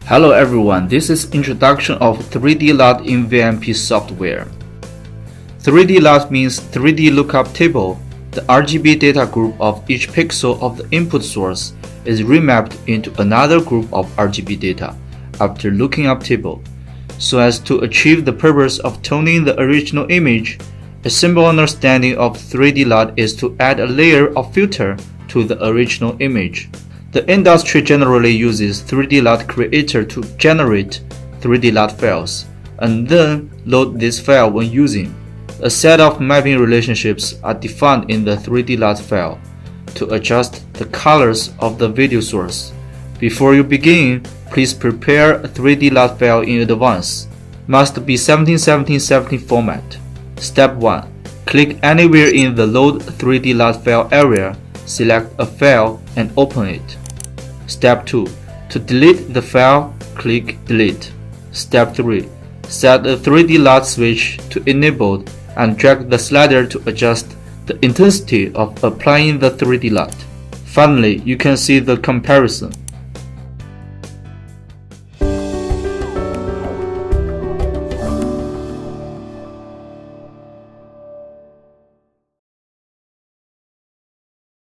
Hello everyone, this is introduction of 3D LUT in VMP software. 3D LUT means 3D lookup table. The RGB data group of each pixel of the input source is remapped into another group of RGB data after looking up table. So as to achieve the purpose of toning the original image, a simple understanding of 3D LUT is to add a layer of filter to the original image. The industry generally uses 3D LUT Creator to generate 3D LUT files, and then load this file when using. A set of mapping relationships are defined in the 3D LUT file to adjust the colors of the video source. Before you begin, please prepare a 3D LUT file in advance. Must be 1717 format. Step 1. Click anywhere in the Load 3D LUT file area, select a file and open it. Step 2. To delete the file, click Delete. Step 3. Set the 3D LUT switch to enabled and drag the slider to adjust the intensity of applying the 3D LUT. Finally, you can see the comparison.